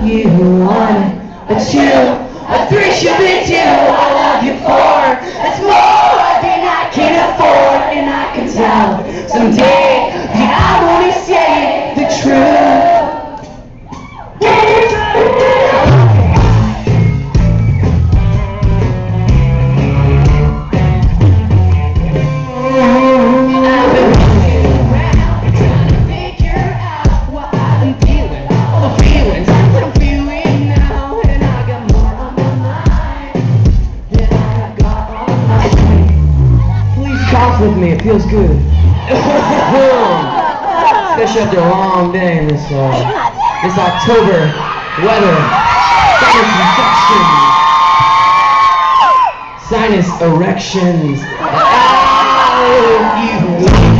love you, one, a two, a three should be two. I love you four. It's more than I can afford, and I can tell someday that I'm only saying the truth. I've been looking around, trying to figure out what I've been feeling. All the feelings that I'm feeling now, and I got more on my mind than I have got on my mind. Please cough with me, it feels good. Especially after a long day in this October weather. Sinus infections. Sinus erections. Oh, you.